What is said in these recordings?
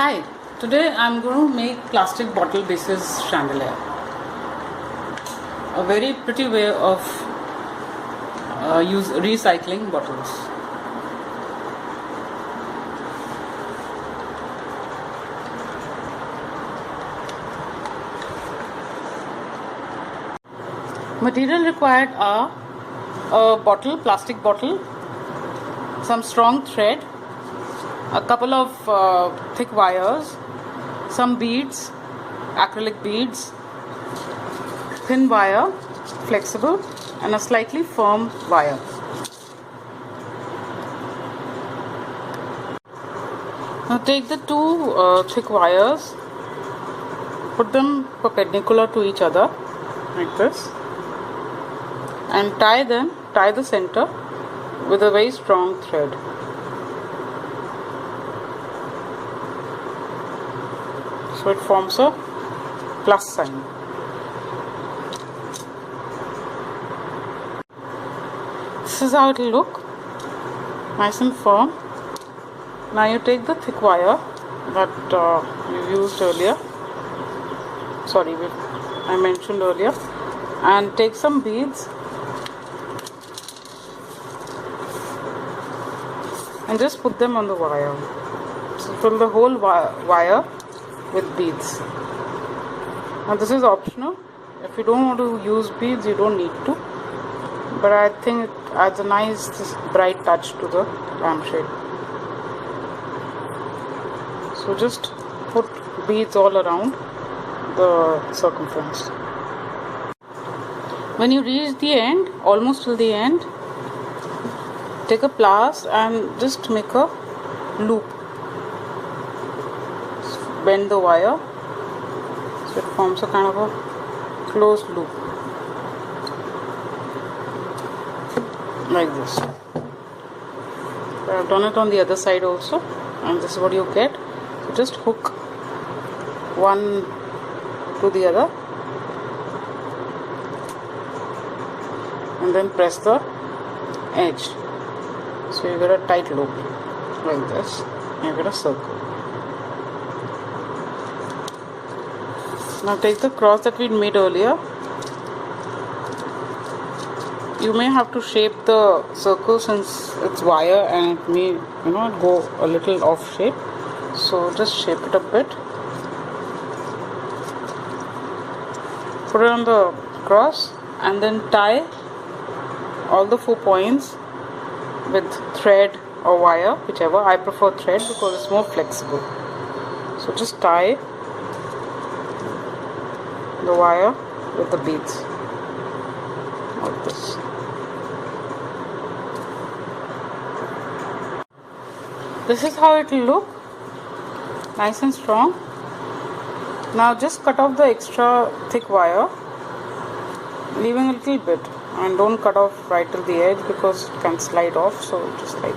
Hi, today I'm going to make plastic bottle basis chandelier. A very pretty way of use recycling bottles. Material required are a bottle, plastic bottle, some strong thread, a couple of thick wires, some beads, acrylic beads, thin wire, flexible, and a slightly firm wire. Now take the two thick wires, put them perpendicular to each other like this, and tie the center with a very strong thread. So it forms a plus sign. This is how it will look, nice and firm. Now you take the thick wire that you used earlier, I mentioned earlier, and take some beads and just put them on the wire. So fill the whole wire with beads. Now this is optional. If you don't want to use beads, you don't need to, but I think it adds a nice bright touch to the lampshade. So just put beads all around the circumference. When you reach the end, almost till the end, take a pliers and just make a loop. Bend the wire so it forms a kind of a closed loop like this. I've done it on the other side also, and this is what you get. So just hook one to the other and then press the edge, so you get a tight loop like this, and you get a circle. Now take the cross that we made earlier. You may have to shape the circle since it's wire and it may go a little off shape, so just shape it a bit. Put it on the cross and then tie all the 4 points with thread or wire, whichever. I prefer thread because it's more flexible. So just tie the wire with the beads like this. This is how it will look, nice and strong. Now just cut off the extra thick wire, leaving a little bit, and don't cut off right till the edge because it can slide off. So just like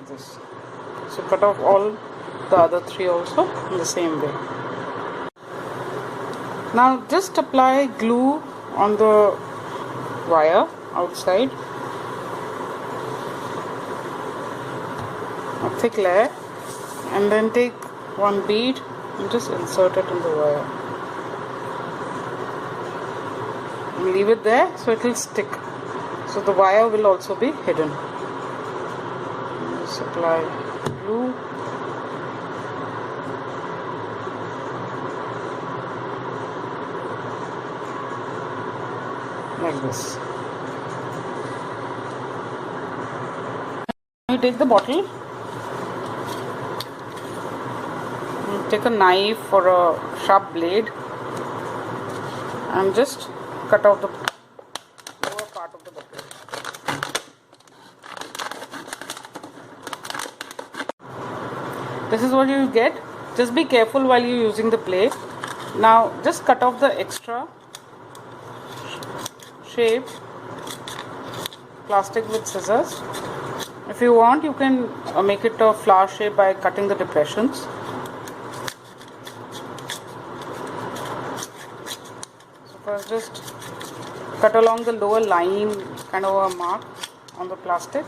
this. So cut off all the other 3 also in the same way. Now just apply glue on the wire outside, a thick layer, and then take one bead and just insert it in the wire and leave it there so it will stick, so the wire will also be hidden. Apply glue like this. You take the bottle, you take a knife or a sharp blade and just cut out the lower part of the bottle. This is what you get. Just be careful while you're using the blade. Now just cut off the extra shape plastic with scissors. If you want, you can make it a flower shape by cutting the depressions. First just cut along the lower line, kind of a mark on the plastic,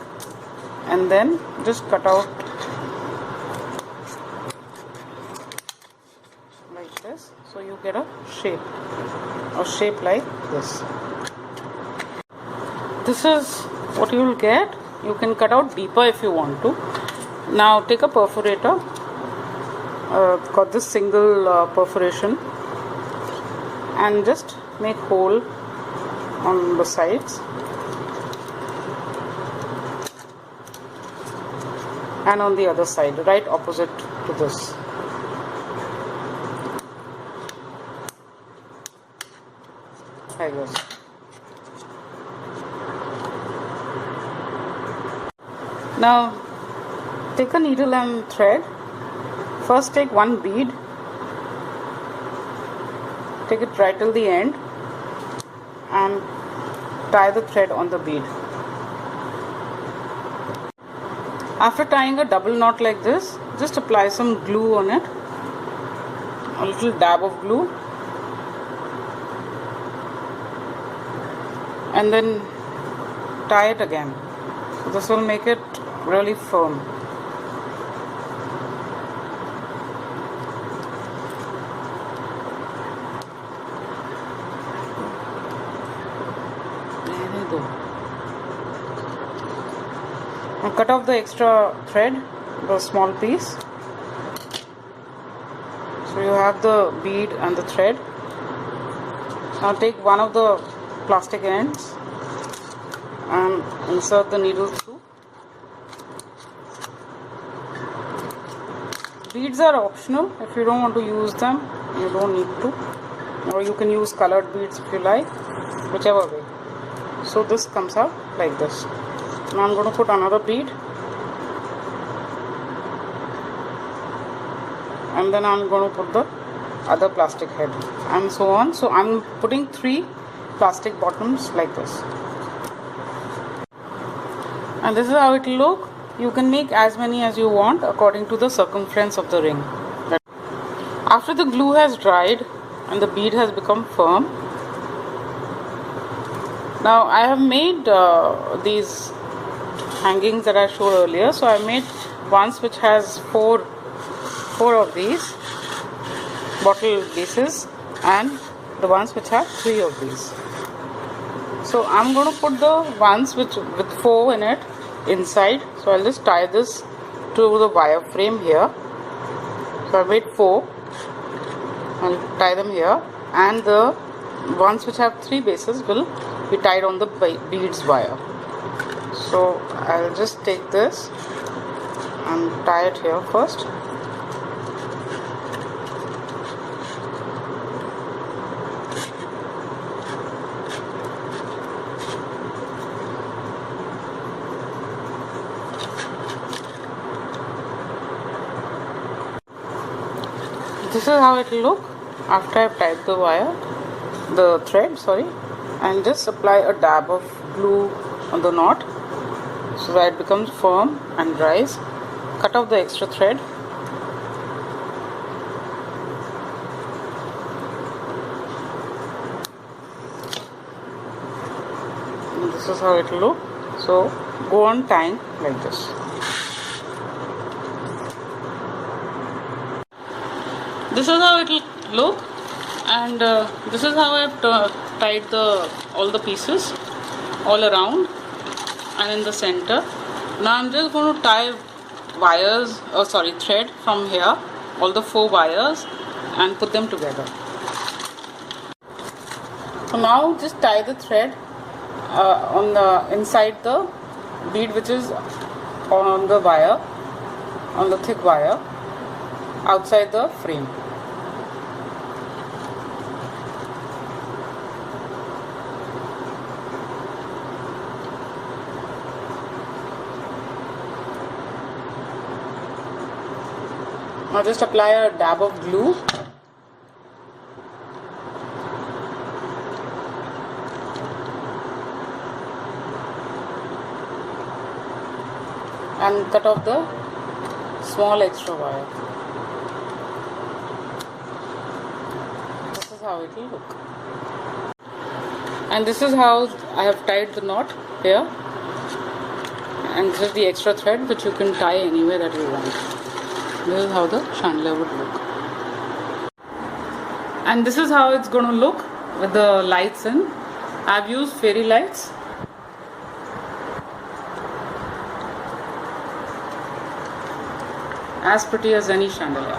and then just cut out like this, so you get a shape like this. This is what you will get. You can cut out deeper if you want to. Now take a perforator, got this single perforation, and just make hole on the sides and on the other side, right opposite to this. Like this. Now take a needle and thread. First take one bead, take it right till the end and tie the thread on the bead. After tying a double knot like this, just apply some glue on it, a little dab of glue, and then tie it again. So this will make it really firm. Now cut off the extra thread, the small piece. So you have the bead and the thread. Now take one of the plastic ends and insert the needle through. Beads are optional. If you don't want to use them, you don't need to. Or you can use colored beads if you like, whichever way. So this comes out like this. Now I'm going to put another bead, and then I'm going to put the other plastic head and so on. So I'm putting 3 plastic bottoms like this, and this is how it will look. You can make as many as you want according to the circumference of the ring. After the glue has dried and the bead has become firm, now I have made these hangings that I showed earlier. So I made ones which has four of these bottle bases and the ones which have 3 of these. So I'm going to put the ones with 4 in it inside. So I'll just tie this to the wire frame here. So I made 4. I'll tie them here, and the ones which have 3 bases will be tied on the beads wire. So I'll just take this and tie it here first. This is how it will look after I've tied the thread, and just apply a dab of glue on the knot so that it becomes firm and dries. Cut off the extra thread. And this is how it will look. So go on tying like this. This is how it will look, and this is how I've tied all the pieces all around and in the center. Now I'm just going to tie thread from here, all the 4 wires, and put them together. So now just tie the thread on the inside the bead which is on the wire, on the thick wire outside the frame. Now just apply a dab of glue and cut off the small extra wire. This is how it will look. And this is how I have tied the knot here, and this is the extra thread which you can tie anywhere that you want. This is how the chandelier would look, and this is how it's going to look with the lights in. I've used fairy lights. As pretty as any chandelier.